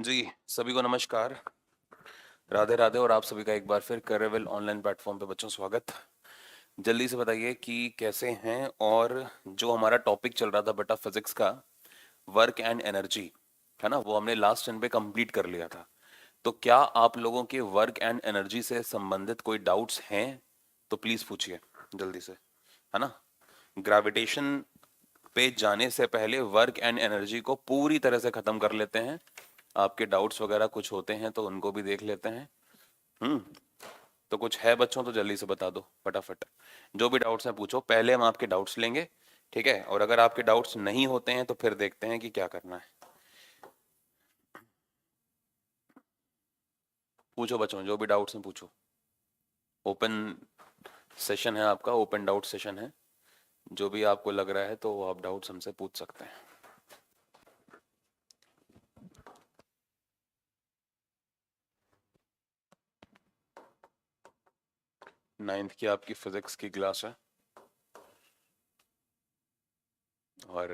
जी, सभी को नमस्कार, राधे राधे और आप सभी का एक बार फिर करेवल ऑनलाइन प्लेटफॉर्म पे बच्चों स्वागत। जल्दी से बताइए कि कैसे हैं। और जो हमारा टॉपिक चल रहा था बेटा फिजिक्स का, वर्क एंड एनर्जी, है ना, वो हमने लास्ट टर्न पे कंप्लीट कर लिया था। तो क्या आप लोगों के वर्क एंड एनर्जी से संबंधित कोई डाउट्स हैं? तो प्लीज़ पूछिए जल्दी से, है ना। ग्रेविटेशन पे जाने से पहले वर्क एंड एनर्जी को पूरी तरह से ख़त्म कर लेते हैं। आपके डाउट्स वगैरह कुछ होते हैं तो उनको भी देख लेते हैं। हम्म। तो कुछ है बच्चों तो जल्दी से बता दो फटाफट। जो भी डाउट्स हैं पूछो, पहले हम आपके डाउट्स लेंगे, ठीक है। और अगर आपके डाउट्स नहीं होते हैं तो फिर देखते हैं कि क्या करना है। पूछो बच्चों, जो भी डाउट्स हैं पूछो। ओपन सेशन है आपका, ओपन डाउट सेशन है। जो भी आपको लग रहा है तो वो आप डाउट्स हमसे पूछ सकते हैं। नाइन्थ की आपकी फिजिक्स की क्लास है और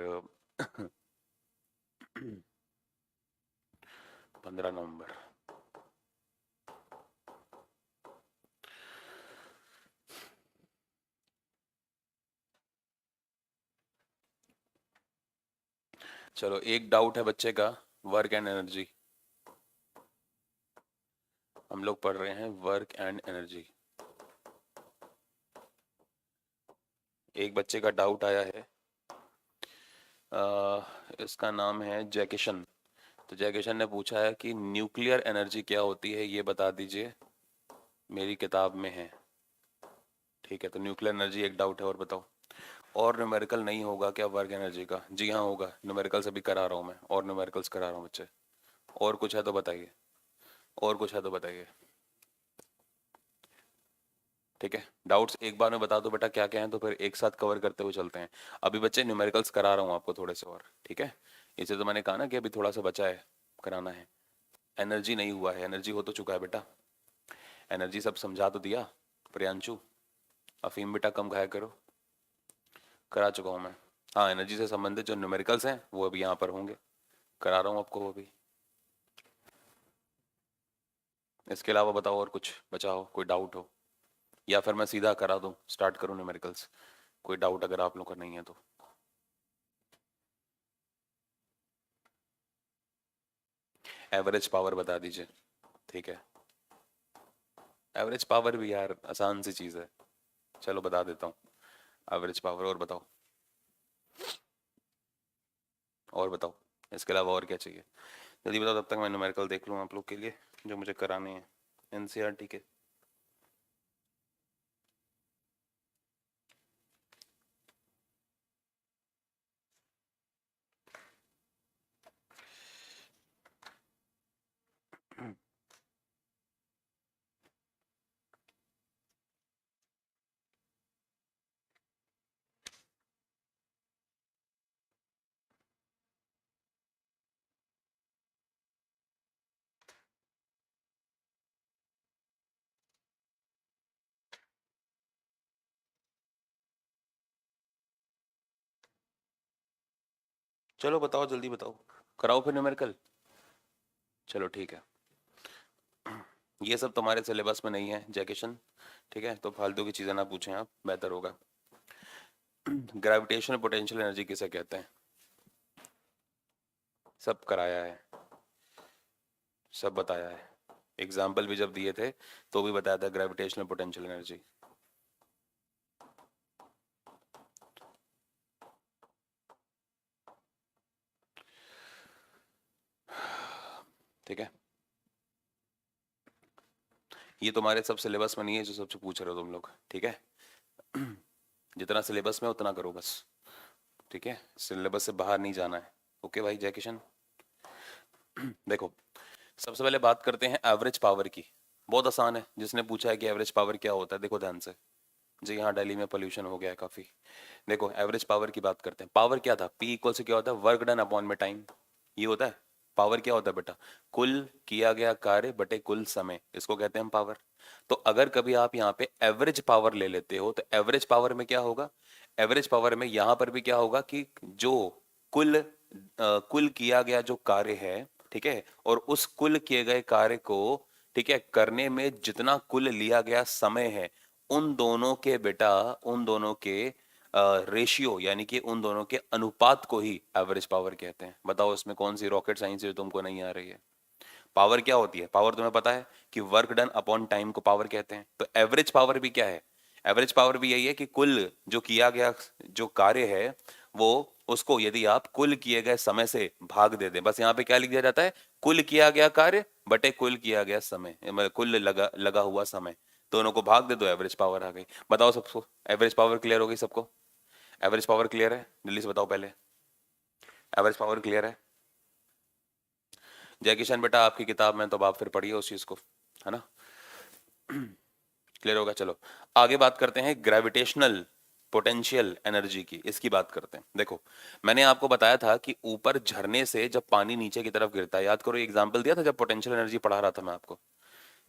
15 नवंबर। चलो, एक डाउट है बच्चे का, वर्क एंड एनर्जी। हम लोग पढ़ रहे हैं वर्क एंड एनर्जी। एक बच्चे का डाउट आया है, इसका नाम है जैकिशन। तो जैकिशन ने पूछा है कि न्यूक्लियर एनर्जी क्या होती है, ये बता दीजिए, मेरी किताब में है। ठीक है, तो न्यूक्लियर एनर्जी एक डाउट है, और बताओ। और न्यूमेरिकल नहीं होगा क्या वर्क एनर्जी का? जी हाँ होगा, न्यूमेरिकल्स अभी करा रहा हूँ मैं, और न्यूमेरिकल्स करा रहा हूँ बच्चे। और कुछ है तो बताइए, और कुछ है तो बताइए। ठीक है, डाउट्स एक बार में बता दो बेटा क्या क्या है, तो फिर एक साथ कवर करते हुए चलते हैं। अभी बच्चे न्यूमेरिकल्स करा रहा हूँ आपको थोड़े से और, ठीक है। इसे तो मैंने कहा ना कि अभी थोड़ा सा बचा है, कराना है। एनर्जी नहीं हुआ है, एनर्जी हो तो चुका है बेटा। एनर्जी सब समझा तो दिया प्रियांशु। अफीम बेटा कम खाया करो, करा चुका हूँ मैं। हाँ, एनर्जी से संबंधित जो न्यूमेरिकल्स हैं वो अभी यहाँ पर होंगे, करा रहा हूँ आपको वो भी। इसके अलावा बताओ और कुछ बचा हो, कोई डाउट हो, या फिर मैं सीधा करा दूँ, स्टार्ट करूँ न्यूमेरिकल्स। कोई डाउट अगर आप लोग का नहीं है तो। एवरेज पावर बता दीजिए, ठीक है। एवरेज पावर भी यार आसान सी चीज़ है, चलो बता देता हूँ। एवरेज पावर, और बताओ, और बताओ। इसके अलावा और क्या चाहिए, जल्दी बताओ, तब तक मैं न्यूमेरिकल देख लूँ आप लोग के लिए जो मुझे कराने हैं एनसीईआरटी के। चलो बताओ, जल्दी बताओ, कराओ फिर न्यूमेरिकल। चलो ठीक है, ये सब तुम्हारे सिलेबस में नहीं है जैकेशन, ठीक है, तो फालतू की चीज़ें ना पूछें आप, बेहतर होगा। ग्रेविटेशनल पोटेंशियल एनर्जी किसे कहते हैं? सब कराया है, सब बताया है। एग्जाम्पल भी जब दिए थे तो भी बताया था ग्रेविटेशनल पोटेंशियल एनर्जी। ठीक है, ये तुम्हारे सब सिलेबस में नहीं है जो सबसे पूछ रहे हो तुम लोग, ठीक है। जितना सिलेबस में उतना करो बस, ठीक है, सिलेबस से बाहर नहीं जाना है। ओके भाई जय किशन। देखो, सबसे पहले बात करते हैं एवरेज पावर की। बहुत आसान है, जिसने पूछा है कि एवरेज पावर क्या होता है, देखो ध्यान से। जी हाँ, दिल्ली में पोल्यूशन हो गया है काफ़ी। देखो, एवरेज पावर की बात करते हैं। पावर क्या था? पी इक्वल से क्या होता है? वर्क डन अपॉन में टाइम, ये होता है। पावर क्या होता है बेटा? कुल किया गया कार्य बटे कुल समय, इसको कहते हैं हम पावर। तो अगर कभी आप यहाँ पे एवरेज पावर ले लेते हो तो एवरेज पावर में क्या होगा? एवरेज पावर में यहाँ पर भी क्या होगा कि जो कुल किया गया जो कार्य है ठीक है, और उस कुल किए गए कार्य को, ठीक है, करने में जितना कुल लिया गया समय है, उन दोनों के बेटा, उन दोनों के रेशियो यानी कि उन दोनों के अनुपात को ही एवरेज पावर कहते हैं। बताओ इसमें कौन सी रॉकेट साइंस है जो तुमको नहीं आ रही है? पावर क्या होती है? पावर तुम्हें पता है कि वर्क डन अपॉन टाइम को पावर कहते हैं। तो एवरेज पावर भी क्या है? एवरेज पावर भी यही है कि कुल जो किया गया जो कार्य है वो, उसको यदि आप कुल किए गए समय से भाग दे दें, बस यहाँ पे क्या लिख दिया जाता है? कुल किया गया कार्य बटे कुल किया गया समय, मतलब कुल लगा लगा हुआ समय, दोनों को भाग दे दो, एवरेज पावर आ गई। बताओ सबको, एवरेज पावर क्लियर हो गई सबको? एवरेज पावर क्लियर है? जल्दी से बताओ पहले, एवरेज पावर क्लियर है? जय किशन बेटा, आपकी किताब में तो आप फिर पढ़िए उस चीज को, है ना? क्लियर होगा? चलो आगे बात करते हैं ग्रेविटेशनल पोटेंशियल एनर्जी की, इसकी बात करते हैं। देखो मैंने आपको बताया था कि ऊपर झरने से जब पानी नीचे की तरफ गिरता है, याद करो एग्जांपल दिया था जब पोटेंशियल एनर्जी पढ़ा रहा था मैं आपको,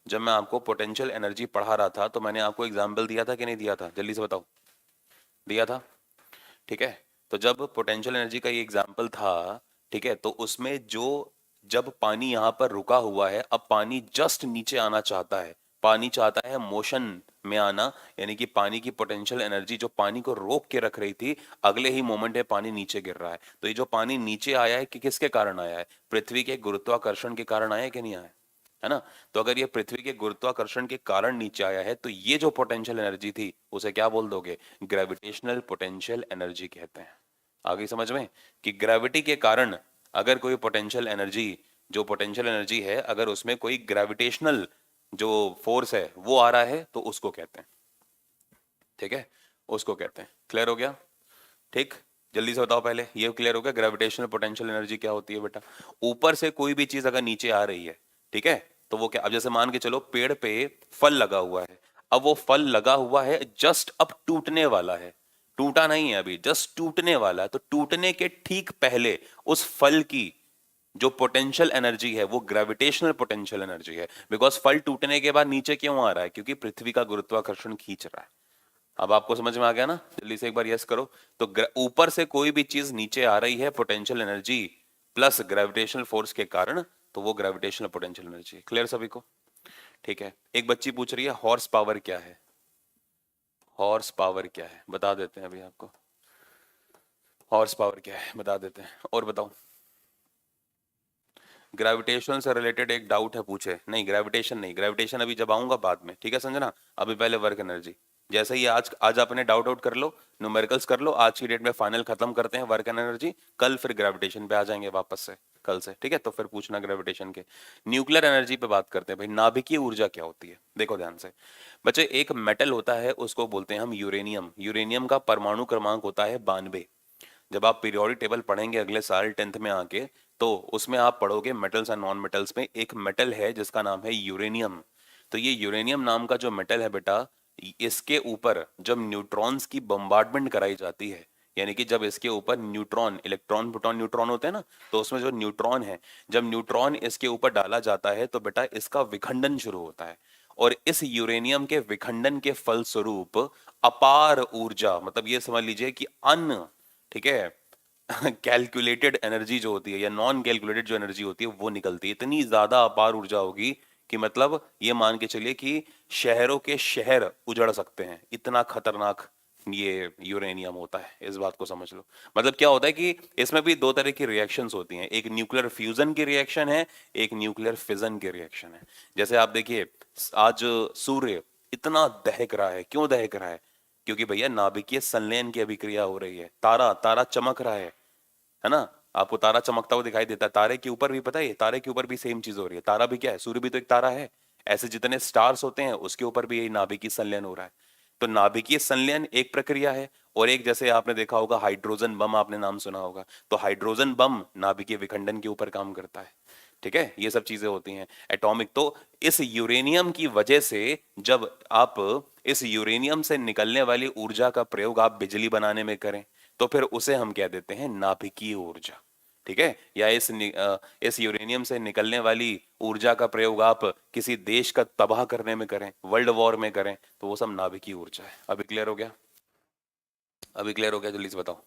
जब मैं आपको पोटेंशियल एनर्जी पढ़ा रहा था तो मैंने आपको एग्जाम्पल दिया था कि नहीं दिया था? जल्दी से बताओ, दिया था? ठीक है, तो जब पोटेंशियल एनर्जी का ये एग्जाम्पल था, ठीक है, तो उसमें जो, जब पानी यहाँ पर रुका हुआ है, अब पानी जस्ट नीचे आना चाहता है, पानी चाहता है मोशन में आना, यानी कि पानी की पोटेंशियल एनर्जी जो पानी को रोक के रख रही थी, अगले ही मोमेंट में पानी नीचे गिर रहा है। तो ये जो पानी नीचे आया है कि किसके कारण आया है? पृथ्वी के गुरुत्वाकर्षण के कारण आया है कि नहीं आया है ना? तो अगर ये पृथ्वी के गुरुत्वाकर्षण के कारण नीचे आया है तो ये जो पोटेंशियल एनर्जी थी उसे क्या बोल दोगे? ग्रेविटेशनल पोटेंशियल एनर्जी कहते हैं। आगे समझ में कि ग्रेविटी के कारण अगर कोई पोटेंशियल एनर्जी, जो पोटेंशियल एनर्जी है, अगर उसमें कोई ग्रेविटेशनल जो फोर्स है वो आ रहा है तो उसको कहते हैं, ठीक है, उसको कहते हैं। क्लियर हो गया? ठीक, जल्दी से बताओ पहले, ये क्लियर हो गया ग्रेविटेशनल पोटेंशियल एनर्जी क्या होती है बेटा? ऊपर से कोई भी चीज अगर नीचे आ रही है, ठीक है, तो वो क्या, अब जैसे मान के चलो पेड़ पे फल लगा हुआ है, अब वो फल लगा हुआ है, जस्ट अब टूटने वाला है, टूटा नहीं है अभी, जस्ट टूटने वाला है, तो टूटने के ठीक पहले उस फल की जो पोटेंशियल एनर्जी है वो ग्रेविटेशनल पोटेंशियल एनर्जी है। बिकॉज फल टूटने के बाद नीचे क्यों आ रहा है? क्योंकि पृथ्वी का गुरुत्वाकर्षण खींच रहा है। अब आपको समझ में आ गया ना? जल्दी से एक बार यस करो। तो ऊपर से कोई भी चीज नीचे आ रही है, potential energy plus gravitational force के कारण, तो वो ग्रेविटेशनल पोटेंशियल एनर्जी। क्लियर सभी को? ठीक है, एक बच्ची पूछ रही है हॉर्स पावर क्या है? हॉर्स पावर क्या है बता देते हैं अभी आपको, हॉर्स पावर क्या है बता देते हैं। और बताओ, ग्रेविटेशन से रिलेटेड एक डाउट है, पूछे? नहीं ग्रेविटेशन नहीं, ग्रेविटेशन अभी जब आऊंगा बाद में, ठीक है संजना? अभी पहले वर्क एनर्जी। जैसे ही आज आज आपने डाउट आउट कर लो, न्यूमेरिकल्स कर लो, आज की डेट में फाइनल खत्म करते हैं वर्क एनर्जी, कल फिर ग्रेविटेशन पे आ जाएंगे वापस से, कल से, ठीक है? तो फिर पूछना ग्रेविटेशन के। न्यूक्लियर एनर्जी पे बात करते हैं भाई, नाभिकीय ऊर्जा क्या होती है? देखो ध्यान से बच्चे, एक मेटल होता है उसको बोलते हैं हम यूरेनियम। यूरेनियम का परमाणु क्रमांक होता है 92। जब आप पीरियोडिक टेबल पढ़ेंगे अगले साल 10th में आके, तो उसमें आप पढ़ोगे मेटल्स एंड नॉन मेटल्स में एक मेटल है जिसका नाम है यूरेनियम। तो ये यूरेनियम नाम का जो मेटल है बेटा, इसके ऊपर जब न्यूट्रॉन्स की बम्बार्डमेंट कराई जाती है, यानी कि जब इसके ऊपर न्यूट्रॉन, इलेक्ट्रॉन प्रोटॉन न्यूट्रॉन होते हैं ना, तो उसमें जो न्यूट्रॉन है, जब न्यूट्रॉन इसके ऊपर डाला जाता है तो बेटा इसका विखंडन शुरू होता है। और इस यूरेनियम के विखंडन के फलस्वरूप अपार ऊर्जा, मतलब ये समझ लीजिए कि अन, ठीक है, कैलकुलेटेड एनर्जी जो होती है या नॉन कैलकुलेटेड जो एनर्जी होती है वो निकलती है। इतनी ज्यादा अपार ऊर्जा होगी कि मतलब ये मान के चलिए कि शहरों के शहर उजड़ सकते हैं, इतना खतरनाक ये यूरेनियम होता है। इस बात को समझ लो। मतलब क्या होता है कि इसमें भी दो तरह की रिएक्शंस होती हैं, एक न्यूक्लियर फ्यूजन की रिएक्शन है, एक न्यूक्लियर फिजन की रिएक्शन है। जैसे आप देखिए आज सूर्य इतना दहक रहा है, क्यों दहक रहा है? क्योंकि भैया नाभिकीय संलयन की अभिक्रिया हो रही है, तारा तारा चमक रहा है ना? आपको तारा चमकता हुआ दिखाई देता है, तारे के ऊपर भी पता है, तारे के ऊपर भी सेम चीज हो रही है। तारा भी क्या है? सूर्य भी तो एक तारा है। ऐसे जितने स्टार्स होते हैं उसके ऊपर भी यही नाभिकीय संलयन हो रहा है। तो नाभिकीय संलयन एक प्रक्रिया है, और एक जैसे आपने देखा होगा हाइड्रोजन बम, आपने नाम सुना होगा, तो हाइड्रोजन बम नाभिकीय विखंडन के ऊपर काम करता है। ठीक है, ये सब चीजें होती हैं एटॉमिक। तो इस यूरेनियम की वजह से जब आप इस यूरेनियम से निकलने वाली ऊर्जा का प्रयोग आप बिजली बनाने में करें तो फिर उसे हम कह देते हैं नाभिकीय ऊर्जा। ठीक है, या इस यूरेनियम से निकलने वाली ऊर्जा का प्रयोग आप किसी देश का तबाह करने में करें, वर्ल्ड वॉर में करें, तो वो सब नाभिकीय ऊर्जा है। अभी क्लियर हो गया? अभी क्लियर हो गया? जल्दी से बताओ।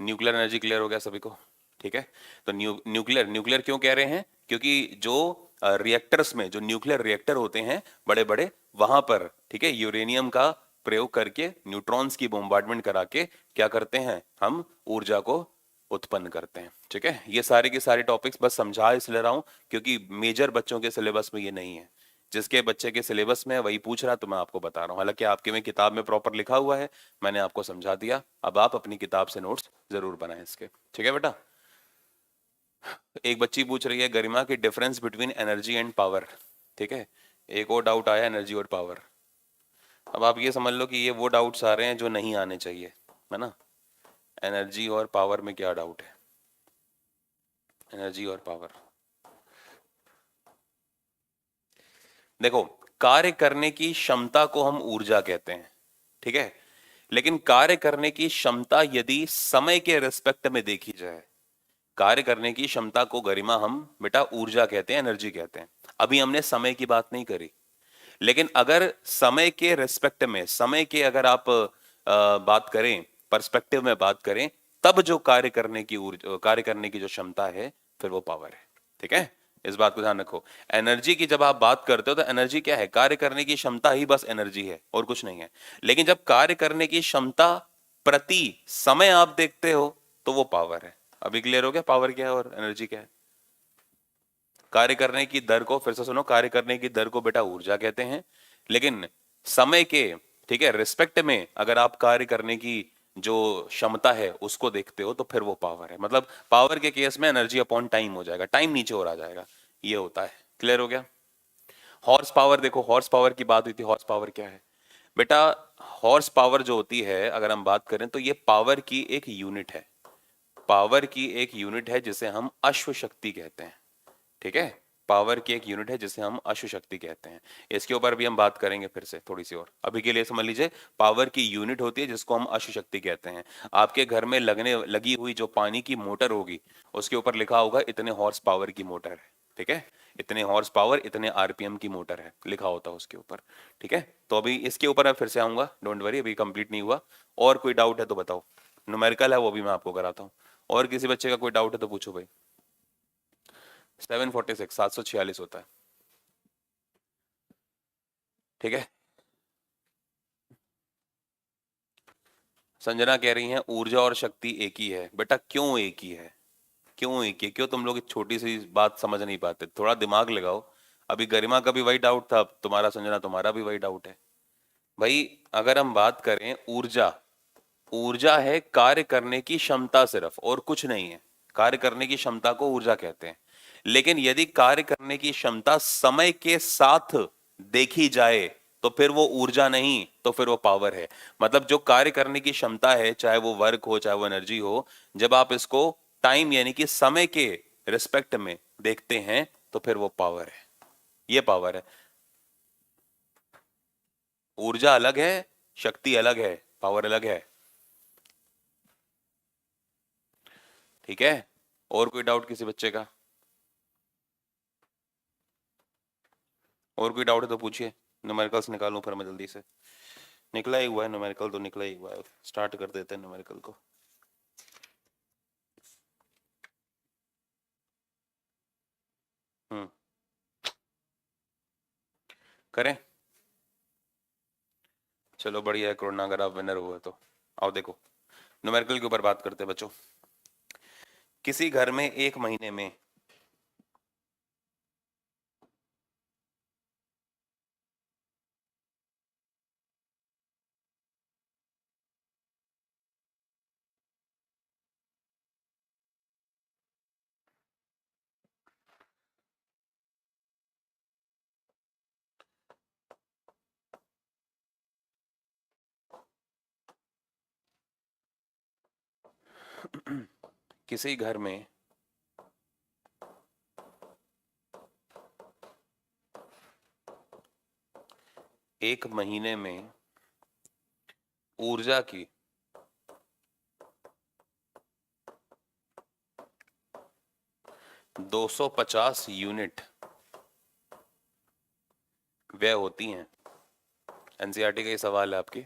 न्यूक्लियर एनर्जी क्लियर हो गया सभी को? ठीक है, तो न्यूक्लियर न्यूक्लियर क्यों कह रहे हैं? क्योंकि जो रिएक्टर्स में, जो न्यूक्लियर रिएक्टर होते हैं बड़े बड़े, वहां पर ठीक है यूरेनियम का प्रयोग करके न्यूट्रॉन्स की बोmbardment करा के क्या करते हैं, हम ऊर्जा को उत्पन्न करते हैं। ठीक है, ये सारे के सारे टॉपिक्स बस समझा इसलिए रहा हूं क्योंकि मेजर बच्चों के सिलेबस में ये नहीं है। जिसके बच्चे के सिलेबस में है वही पूछ रहा, तो मैं आपको बता रहा हूँ। हालांकि आपके में किताब में प्रॉपर लिखा हुआ है, मैंने आपको समझा दिया, अब आप अपनी किताब से नोट्स जरूर बनाएं इसके। ठीक है बेटा। एक बच्ची पूछ रही है गरिमा की difference between energy and power. ठीक है, एक और डाउट आया एनर्जी और पावर। अब आप ये समझ लो कि ये वो डाउट्स आ रहे हैं जो नहीं आने चाहिए, है ना। एनर्जी और पावर में क्या डाउट है, एनर्जी और पावर। देखो, कार्य करने की क्षमता को हम ऊर्जा कहते हैं, ठीक है। लेकिन कार्य करने की क्षमता यदि समय के रिस्पेक्ट में देखी जाए, कार्य करने की क्षमता को गरिमा हम बेटा ऊर्जा कहते हैं, एनर्जी कहते हैं। अभी हमने समय की बात नहीं करी, लेकिन अगर समय के रिस्पेक्ट में, समय के अगर आप बात करें, पर्सपेक्टिव में बात करें, तब जो कार्य करने की ऊर्जा, कार्य करने की जो क्षमता है, फिर वो पावर है। ठीक है, इस बात को ध्यान रखो। एनर्जी की जब आप बात करते हो तो एनर्जी क्या है, कार्य करने की क्षमता ही बस एनर्जी है और कुछ नहीं है। लेकिन जब कार्य करने की क्षमता प्रति समय आप देखते हो तो वो पावर है। अभी क्लियर हो गया पावर क्या है और एनर्जी क्या है। कार्य करने की दर को, फिर से सुनो, कार्य करने की दर को बेटा ऊर्जा कहते हैं। लेकिन समय के ठीक है रिस्पेक्ट में अगर आप कार्य करने की जो क्षमता है उसको देखते हो तो फिर वो पावर है। मतलब पावर के केस में एनर्जी अपॉन टाइम हो जाएगा, टाइम नीचे और आ जाएगा, ये होता है। क्लियर हो गया। हॉर्स पावर, देखो हॉर्स पावर की बात हुई थी, हॉर्स पावर क्या है बेटा। हॉर्स पावर जो होती है अगर हम बात करें तो ये पावर की एक यूनिट है, पावर की एक यूनिट है जिसे हम अश्व शक्ति कहते हैं। ठीक है, पावर की एक यूनिट है जिसे हम अश्व शक्ति कहते हैं। इसके ऊपर भी हम बात करेंगे फिर से थोड़ी सी और, अभी के लिए समझ लीजिए पावर की यूनिट होती है जिसको हम अश्व शक्ति कहते हैं। आपके घर में लगी हुई जो पानी की मोटर होगी उसके ऊपर लिखा होगा इतने हॉर्स पावर की मोटर है। ठीक है, इतने हॉर्स पावर, इतने आरपीएम की मोटर है, लिखा होता है उसके ऊपर। ठीक है, तो अभी इसके ऊपर मैं फिर से आऊंगा, डोंट वरी, अभी कंप्लीट नहीं हुआ। और कोई डाउट है तो बताओ, न्यूमेरिकल है वो भी मैं आपको कराता हूँ। और किसी बच्चे का कोई डाउट है तो पूछो भाई। 746, 746 होता है। ठीक है, संजना कह रही है ऊर्जा और शक्ति एक ही है। बेटा क्यों एक ही है, क्यों एक ही है? क्यों तुम लोग इस छोटी सी बात समझ नहीं पाते, थोड़ा दिमाग लगाओ। अभी गरिमा का भी वही डाउट था, तुम्हारा संजना तुम्हारा भी वही डाउट है। भाई अगर हम बात करें ऊर्जा, ऊर्जा है कार्य करने की क्षमता सिर्फ और कुछ नहीं है। कार्य करने की क्षमता को ऊर्जा कहते हैं। लेकिन यदि कार्य करने की क्षमता समय के साथ देखी जाए तो फिर वो ऊर्जा नहीं, तो फिर वो पावर है। मतलब जो कार्य करने की क्षमता है, चाहे वो वर्क हो चाहे वो एनर्जी हो, जब आप इसको टाइम यानी कि समय के रिस्पेक्ट में देखते हैं तो फिर वो पावर है, ये पावर है। ऊर्जा अलग है, शक्ति अलग है, पावर अलग है। ठीक है, और कोई डाउट किसी बच्चे का? और कोई डाउट है तो पूछिए, न्यूमेरिकल्स निकालूं फिर मैं जल्दी से। निकला ही हुआ है न्यूमेरिकल, तो निकला ही हुआ है, स्टार्ट कर देते हैं न्यूमेरिकल को। हम्म, करें। चलो बढ़िया है कोरोना, अगर आप विनर हुए तो। आओ देखो, न्यूमेरिकल के ऊपर बात करते हैं बच्चों। किसी घर में एक महीने में किसी घर में एक महीने में ऊर्जा की 250 यूनिट व्यय होती हैं। एनसीईआरटी का ये सवाल है आपकी।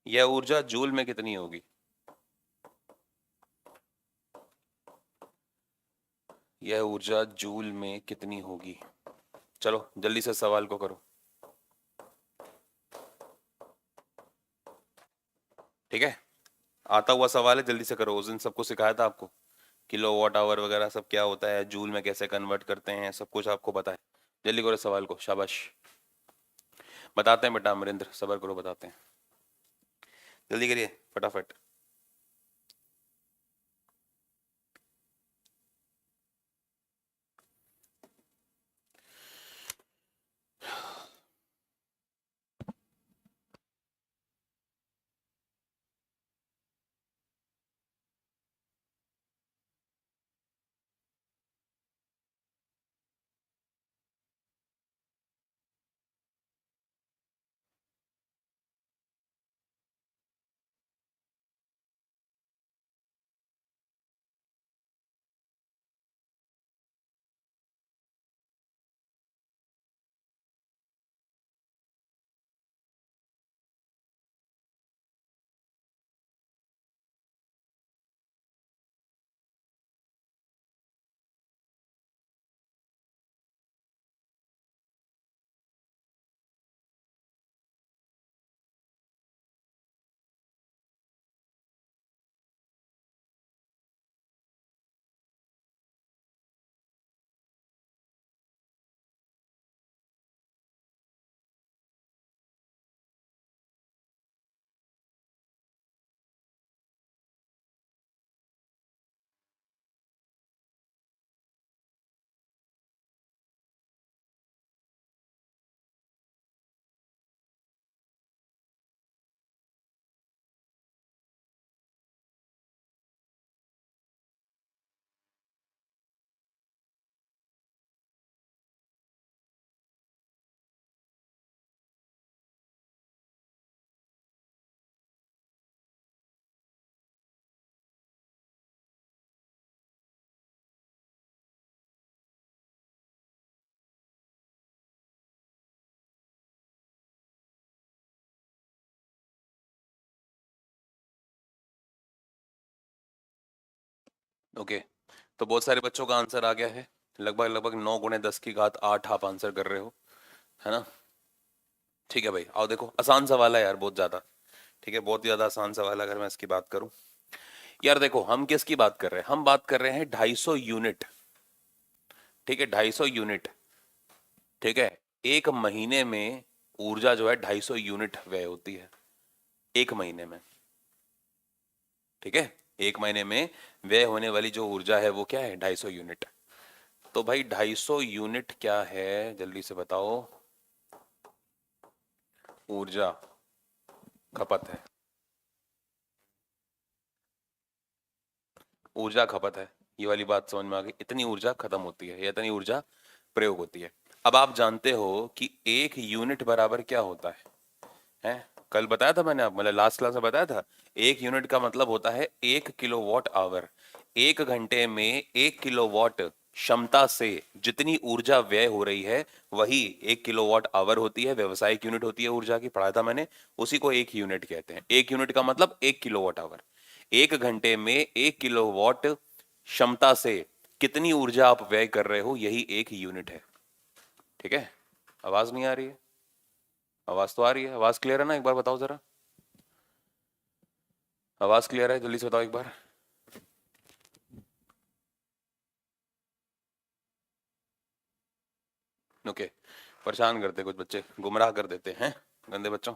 यह ऊर्जा जूल में कितनी होगी? यह ऊर्जा जूल में कितनी होगी? चलो जल्दी से सवाल को करो। ठीक है, आता हुआ सवाल है, जल्दी से करो। उस दिन सबको सिखाया था आपको, किलो वॉट आवर वगैरह सब क्या होता है, जूल में कैसे कन्वर्ट करते हैं, सब कुछ आपको पता है। जल्दी करो सवाल को, शाबाश। बताते हैं बेटा अमरिंदर, सबर करो, बताते हैं, जल्दी करिए फटाफट। ओके, तो बहुत सारे बच्चों का आंसर आ गया है। लगभग लगभग 9 × 10⁸ आप आंसर कर रहे हो, है ना? ठीक है भाई, आओ देखो, आसान सवाल है यार, बहुत ज्यादा। ठीक है, बहुत ही ज्यादा आसान सवाल है। अगर मैं इसकी बात करूं यार, देखो हम किसकी बात कर रहे हैं, हम बात कर रहे हैं 250 यूनिट। ठीक है, 250 यूनिट। ठीक है, एक महीने में ऊर्जा जो है 250 यूनिट व्यय होती है, एक महीने में। ठीक है, एक महीने में व्यय होने वाली जो ऊर्जा है वो क्या है, 250 यूनिट। तो भाई 250 यूनिट क्या है, जल्दी से बताओ। ऊर्जा खपत है, ऊर्जा खपत है, ये वाली बात समझ में आ गई। इतनी ऊर्जा खत्म होती है या इतनी ऊर्जा प्रयोग होती है। अब आप जानते हो कि एक यूनिट बराबर क्या होता है? कल बताया था मैंने, आप मतलब लास्ट क्लास में बताया था। एक यूनिट का मतलब होता है 1 किलोवाट आवर। एक घंटे में 1 किलोवाट क्षमता से जितनी ऊर्जा व्यय हो रही है वही 1 किलोवाट आवर होती है। व्यवसायिक यूनिट होती है ऊर्जा की, पढ़ाया था मैंने। उसी को एक यूनिट कहते हैं। एक यूनिट का मतलब 1 किलोवाट आवर। एक घंटे में 1 किलोवाट क्षमता से कितनी ऊर्जा आप व्यय कर रहे हो, यही एक यूनिट है। ठीक है, आवाज नहीं आ रही है? आवाज तो आ रही है, आवाज क्लियर है ना? एक बार बताओ जरा, आवाज क्लियर है? जल्दी से बताओ एक बार। ओके, परेशान करते कुछ बच्चे, गुमराह कर देते हैं, गंदे बच्चों।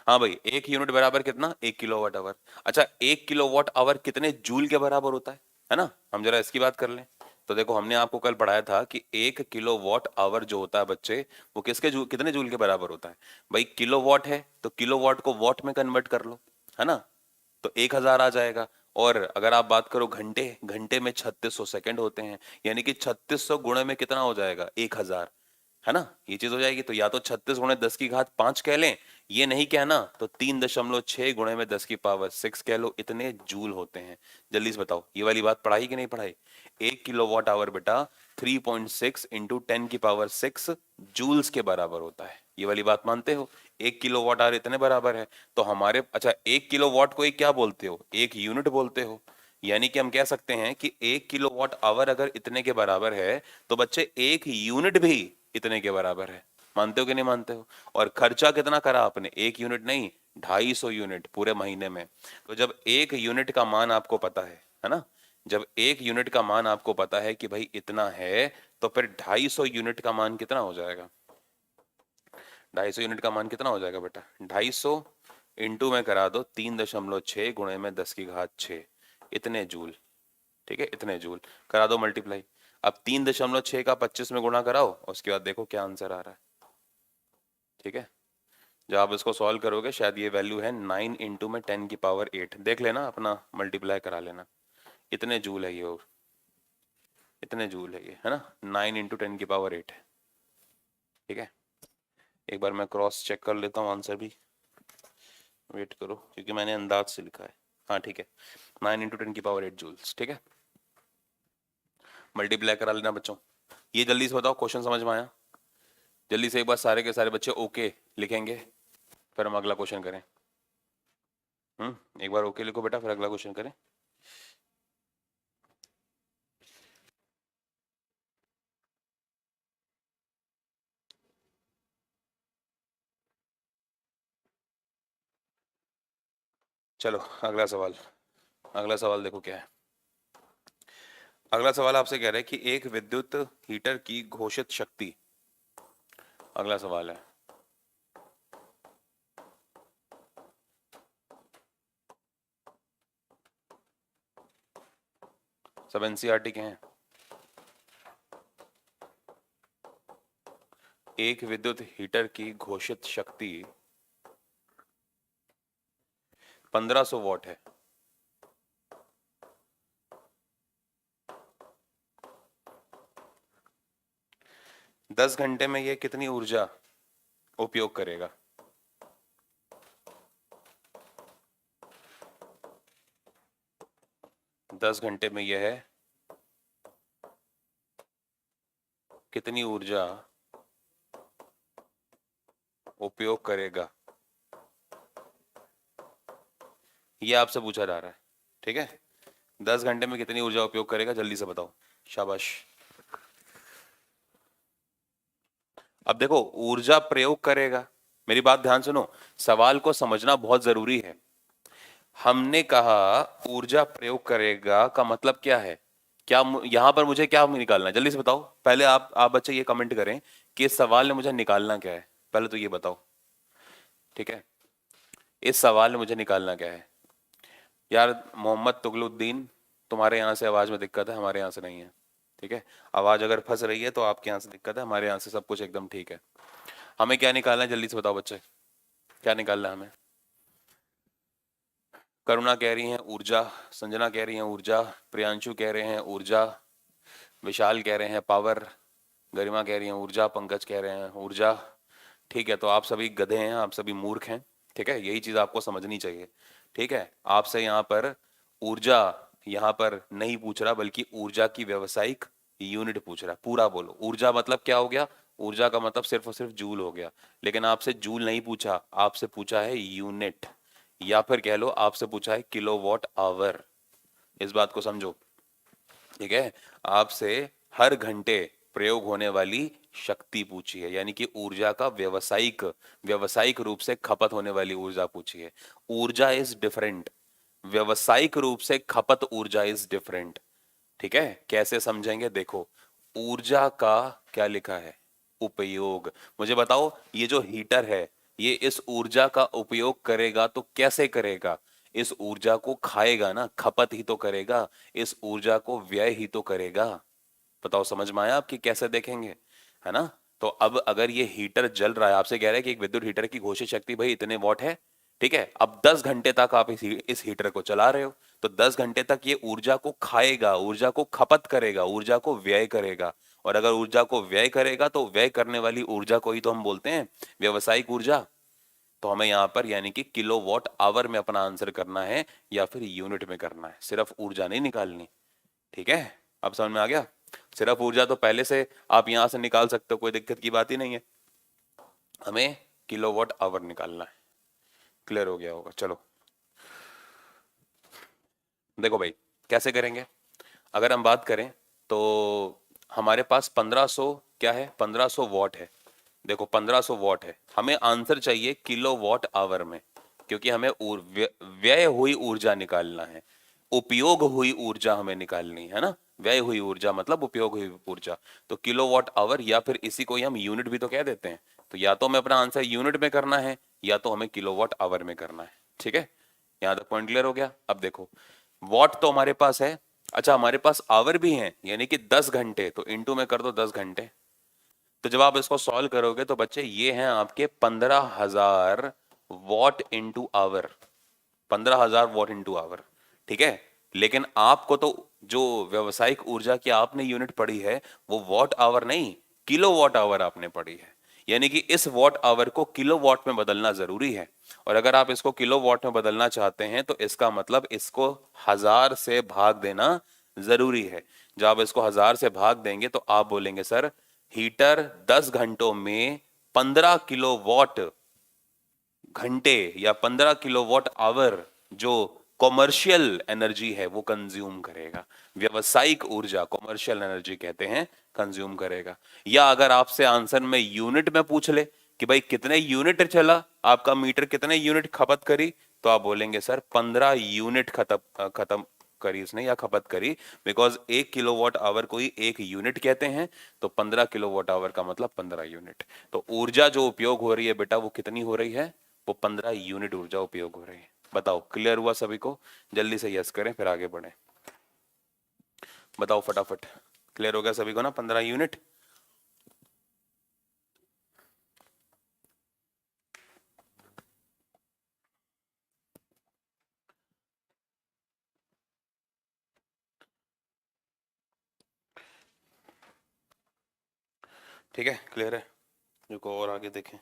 हाँ भाई, एक यूनिट बराबर कितना, 1 किलोवाट आवर। अच्छा, 1 किलोवाट आवर कितने जूल के बराबर होता है ना? हम जरा इसकी बात कर लें। तो देखो, हमने आपको कल पढ़ाया था कि 1 किलोवाट आवर जो होता है बच्चे, वो कितने जूल के बराबर होता है? भाई किलोवाट है तो किलोवाट को वॉट में कन्वर्ट कर लो, है ना? तो 1,000 आ जाएगा। और अगर आप बात करो घंटे, घंटे में 3600 सेकंड होते हैं, यानी कि 3600 गुणे में कितना हो जाएगा, 1,000, है ना? ये चीज हो जाएगी। तो या तो 36 × 10⁵ कह लें, ये नहीं कहना तो 3.6 गुणे में 10⁻6 कह लो, इतने जूल होते हैं। जल्दी से बताओ, ये वाली बात पढ़ाई कि नहीं पढ़ाई? 1 किलोवाट आवर बेटा 3.6 × 10⁻6 जूल्स के बराबर होता है। ये वाली बात मानते हो? 1 किलोवाट आवर इतने बराबर है। तो हमारे, अच्छा, 1 किलोवाट को एक क्या बोलते हो, एक यूनिट बोलते हो। यानी कि हम कह सकते हैं कि 1 किलोवाट आवर अगर इतने के बराबर है तो बच्चे 1 यूनिट भी इतने के बराबर है। मानते हो कि नहीं मानते हो? और खर्चा कितना करा आपने? 1 यूनिट नहीं, 250 यूनिट पूरे महीने में। तो जब 1 यूनिट का मान आपको पता है ना, जब 1 यूनिट का मान आपको पता है कि भाई इतना है, तो फिर 250 यूनिट का मान कितना हो जाएगा? 250 यूनिट का मान कितना हो जाएगा बेटा? 250 इंटू में करा दो 3.6 गुणे में 10 की घात 6, इतने जूल। ठीक है, इतने जूल करा दो मल्टीप्लाई। अब 3.6 का 25 में गुणा कराओ, उसके बाद देखो क्या आंसर आ रहा है। ठीक है, जब आप इसको सॉल्व करोगे शायद ये वैल्यू है 9 इंटू में 10 की पावर 8। देख लेना, अपना मल्टीप्लाई करा लेना। इतने जूल है ये, और इतने जूल है ये, है ना, 9 इंटू 10 की पावर 8 है। ठीक है, एक बार मैं क्रॉस चेक कर लेता हूँ आंसर भी, वेट करो, क्योंकि मैंने अंदाज से लिखा है। हाँ ठीक है, 9 इंटू 10 की पावर 8 जूल्स। ठीक है, मल्टीप्लाई करा लेना बच्चों। ये जल्दी से बताओ, क्वेश्चन समझ में आया? जल्दी से एक बार सारे के सारे बच्चे ओके लिखेंगे, फिर हम अगला क्वेश्चन करें। एक बार ओके लिखो बेटा, फिर अगला क्वेश्चन करें। चलो अगला सवाल, अगला सवाल देखो क्या है। अगला सवाल आपसे कह रहा है कि एक विद्युत हीटर की घोषित शक्ति, अगला सवाल है, सब एनसीईआरटी के हैं। एक विद्युत हीटर की घोषित शक्ति 1500 वॉट है। दस घंटे में यह कितनी ऊर्जा उपयोग करेगा? 10 घंटे में यह कितनी ऊर्जा उपयोग करेगा, यह आपसे पूछा जा रहा है। ठीक है, 10 घंटे में कितनी ऊर्जा उपयोग करेगा, जल्दी से बताओ। शाबाश। अब देखो, ऊर्जा प्रयोग करेगा, मेरी बात ध्यान सुनो, सवाल को समझना बहुत जरूरी है। हमने कहा ऊर्जा प्रयोग करेगा का मतलब क्या है? क्या यहां पर मुझे क्या निकालना है, जल्दी से बताओ। पहले आप बच्चे ये कमेंट करें कि इस सवाल में मुझे निकालना क्या है, पहले तो ये बताओ। ठीक है, इस सवाल में मुझे निकालना क्या है? यार मोहम्मद तुगलुद्दीन, तुम्हारे यहाँ से आवाज में दिक्कत है, हमारे यहाँ से नहीं है। ठीक है, आवाज अगर फंस रही है तो आपके यहाँ से दिक्कत है, हमारे यहाँ से सब कुछ एकदम ठीक है। हमें क्या निकालना है, जल्दी से बताओ बच्चे, क्या निकालना है हमें? करुणा कह रही हैं ऊर्जा, संजना कह रही हैं ऊर्जा, प्रियांशु कह रहे हैं ऊर्जा, विशाल कह रहे हैं पावर, गरिमा कह रही हैं ऊर्जा, पंकज कह रहे हैं ऊर्जा। ठीक है, तो आप सभी गधे हैं, आप सभी मूर्ख हैं। ठीक है, यही चीज आपको समझनी चाहिए। ठीक है, आपसे यहाँ पर ऊर्जा यहाँ पर नहीं पूछ रहा, बल्कि ऊर्जा की व्यवसायिक यूनिट पूछ रहा है। पूरा बोलो, ऊर्जा मतलब क्या हो गया? ऊर्जा का मतलब सिर्फ और सिर्फ जूल हो गया। लेकिन आपसे जूल नहीं पूछा, आपसे पूछा है यूनिट, या फिर कह लो आपसे पूछा है किलोवाट आवर। इस बात को समझो। ठीक है, आपसे हर घंटे प्रयोग होने वाली शक्ति पूछी है, यानी कि ऊर्जा का व्यवसायिक व्यवसायिक रूप से खपत होने वाली ऊर्जा पूछी है। ऊर्जा इज डिफरेंट, व्यवसायिक रूप से खपत ऊर्जा इज डिफरेंट। ठीक है, कैसे समझेंगे देखो। ऊर्जा का क्या लिखा है? उपयोग। मुझे बताओ, ये जो हीटर है, ये इस ऊर्जा का उपयोग करेगा तो कैसे करेगा? इस ऊर्जा को खाएगा ना, खपत ही तो करेगा, इस ऊर्जा को व्यय ही तो करेगा। बताओ समझ में आया आपकी, कैसे देखेंगे, है ना? तो अब अगर ये हीटर जल रहा है, आपसे कह रहा है कि एक विद्युत हीटर की घोषित शक्ति भाई इतने वॉट है। ठीक है, अब 10 घंटे तक आप इस हीटर को चला रहे हो, तो 10 घंटे तक ये ऊर्जा को खाएगा, ऊर्जा को खपत करेगा, ऊर्जा को व्यय करेगा। और अगर ऊर्जा को व्यय करेगा तो व्यय करने वाली ऊर्जा को ही तो हम बोलते हैं व्यवसायिक ऊर्जा। तो हमें यहाँ पर यानी कि किलोवाट आवर में अपना आंसर करना है, या फिर यूनिट में करना है, सिर्फ ऊर्जा नहीं निकालनी। ठीक है, अब समझ में आ गया? सिर्फ ऊर्जा तो पहले से आप यहां से निकाल सकते हो, कोई दिक्कत की बात ही नहीं है। हमें किलोवाट आवर निकालना है। क्लियर हो गया होगा? चलो देखो भाई, कैसे करेंगे? अगर हम बात करें तो हमारे पास 1500 क्या है, 1500 वॉट है। देखो 1500 वॉट है, हमें आंसर चाहिए किलो वॉट आवर में, क्योंकि हमें व्यय हुई ऊर्जा निकालना है, उपयोग हुई ऊर्जा हमें निकालनी है ना। व्यय हुई ऊर्जा मतलब उपयोग हुई ऊर्जा। तो किलो वॉट आवर, या फिर इसी को ही हम यूनिट भी तो कह देते हैं। तो या तो हमें अपना आंसर यूनिट में करना है, या तो हमें किलो वॉट आवर में करना है। ठीक है, यहाँ तक पॉइंट क्लियर हो गया। अब देखो वॉट तो हमारे पास है, अच्छा हमारे पास आवर भी है, यानी कि 10 घंटे, तो इंटू में कर दो 10 घंटे। तो जब आप इसको सॉल्व करोगे तो बच्चे ये हैं आपके 15,000 watt into hour, 15,000 watt into hour. ठीक है, लेकिन आपको तो जो व्यवसायिक ऊर्जा की आपने यूनिट पढ़ी है वो वॉट आवर नहीं, किलो वॉट आवर आपने पढ़ी है। यानी कि इस वॉट आवर को किलो वॉट में बदलना जरूरी है। और अगर आप इसको किलो वॉट में बदलना चाहते हैं तो इसका मतलब इसको 1000 से भाग देना जरूरी है। जब आप इसको 1000 से भाग देंगे तो आप बोलेंगे सर हीटर 10 घंटों में 15 किलो वॉट घंटे या 15 किलोवाट आवर जो कॉमर्शियल एनर्जी है वो कंज्यूम करेगा। व्यवसायिक ऊर्जा कॉमर्शियल एनर्जी कहते हैं, कंज्यूम करेगा। या अगर आपसे आंसर में यूनिट में पूछ ले कि भाई कितने यूनिट चला आपका मीटर, कितने यूनिट खपत करी, तो आप बोलेंगे सर 15 यूनिट खत्म करी उसने या खपत करी, बिकॉज 1 किलोवाट आवर को ही 1 यूनिट कहते हैं। तो 15 किलोवाट आवर का मतलब 15 यूनिट। तो ऊर्जा जो उपयोग हो रही है बेटा वो कितनी हो रही है, वो 15 यूनिट ऊर्जा उपयोग हो रही है। बताओ क्लियर हुआ सभी को? जल्दी से यस करें फिर आगे बढ़े। बताओ फटाफट, क्लियर हो गया सभी को ना 15 यूनिट? ठीक है, क्लियर है। रुको और आगे देखें।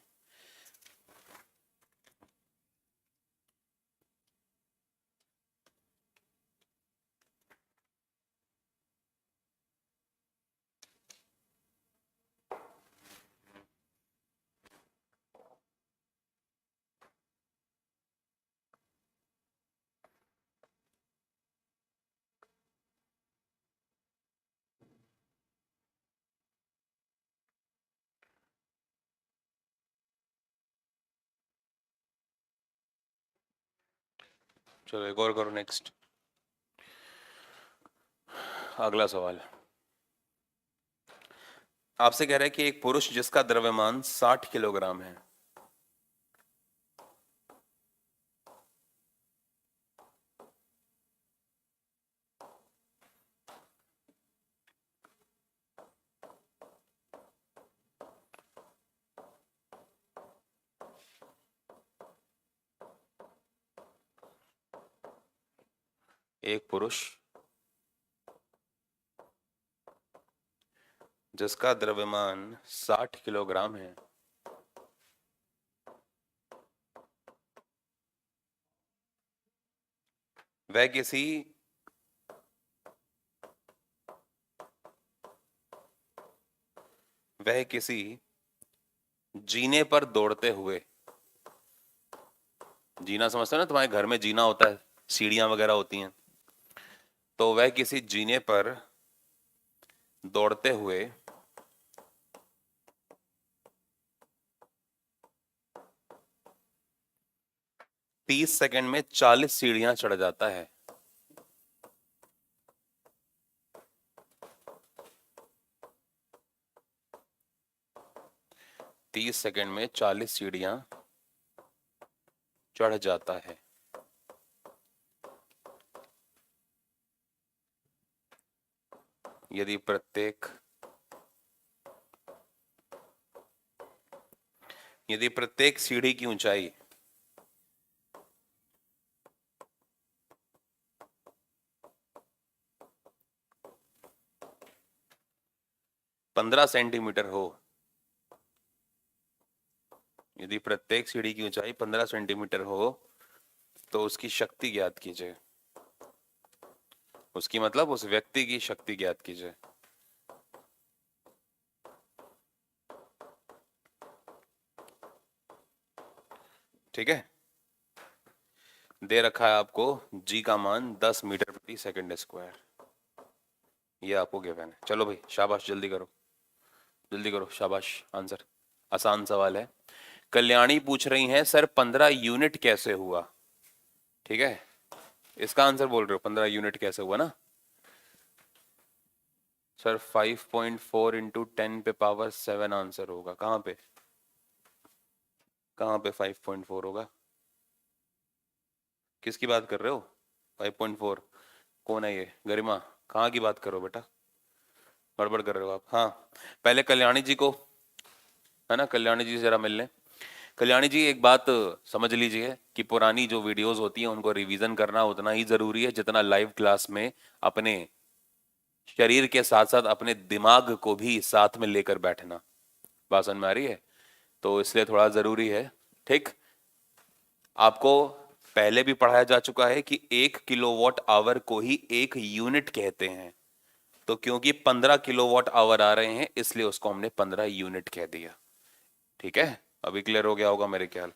चलो एक और करो, नेक्स्ट अगला सवाल आपसे कह रहा है कि एक पुरुष जिसका द्रव्यमान 60 किलोग्राम है, एक पुरुष जिसका द्रव्यमान 60 किलोग्राम है, वह किसी वह किसी जीने पर दौड़ते हुए, जीना समझते हो ना, तुम्हारे घर में जीना होता है, सीढ़ियां वगैरह होती हैं, तो वह किसी जीने पर दौड़ते हुए 30 सेकंड में 40 सीढ़ियां चढ़ जाता है। 30 सेकंड में 40 सीढ़ियां चढ़ जाता है। यदि प्रत्येक सीढ़ी की ऊंचाई 15 सेंटीमीटर हो, यदि प्रत्येक सीढ़ी की ऊंचाई 15 सेंटीमीटर हो तो उसकी शक्ति ज्ञात कीजिए। उसकी मतलब उस व्यक्ति की शक्ति ज्ञात कीजिए। ठीक है, दे रखा है आपको जी का मान 10 मीटर प्रति 30 सेकंड स्क्वायर, ये आपको गिवन है। चलो भाई शाबाश, जल्दी करो जल्दी करो, शाबाश। आंसर आसान सवाल है। कल्याणी पूछ रही हैं सर 15 यूनिट कैसे हुआ। ठीक है, इसका आंसर बोल रहे हो 15 यूनिट कैसे हुआ ना सर। 5.4 इंटू 10 पे पावर 7 आंसर होगा। कहाँ पे 5.4 होगा? किसकी बात कर रहे हो? 5.4 कौन है ये? गरिमा, कहाँ की बात करो बेटा? गड़बड़ कर रहे हो आप। हाँ, पहले कल्याणी जी को, है ना, कल्याणी जी से जरा मिल लें। कल्याणी जी एक बात समझ लीजिए कि पुरानी जो वीडियोस होती हैं उनको रिवीजन करना उतना ही जरूरी है जितना लाइव क्लास में अपने शरीर के साथ साथ अपने दिमाग को भी साथ में लेकर बैठना। बात समझ में आ रही है? तो इसलिए थोड़ा जरूरी है। ठीक, आपको पहले भी पढ़ाया जा चुका है कि 1 किलोवाट आवर को ही 1 यूनिट कहते हैं। तो क्योंकि 15 किलोवाट आवर आ रहे हैं इसलिए उसको हमने 15 यूनिट कह दिया। ठीक है, अभी क्लियर हो गया होगा मेरे ख्याल।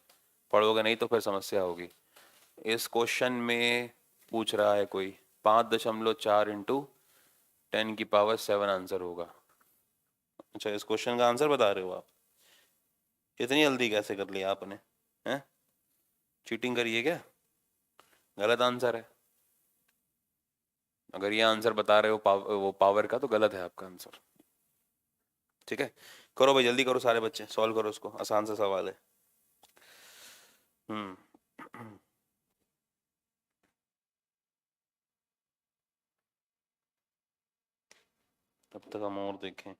पढ़ोगे नहीं तो फिर समस्या होगी। इस क्वेश्चन में पूछ रहा है कोई 5.4 इंटू 10 की पावर 7 आंसर होगा। अच्छा, इस क्वेश्चन का आंसर बता रहे हो आप? इतनी जल्दी कैसे कर लिया आपने? हैं, चीटिंग करिए क्या? गलत आंसर है। अगर ये आंसर बता रहे हो वो पावर का, तो गलत है आपका आंसर। ठीक है, करो भाई जल्दी करो, सारे बच्चे सॉल्व करो उसको, आसान सा सवाल है। हम्म तब तक हम और देखें।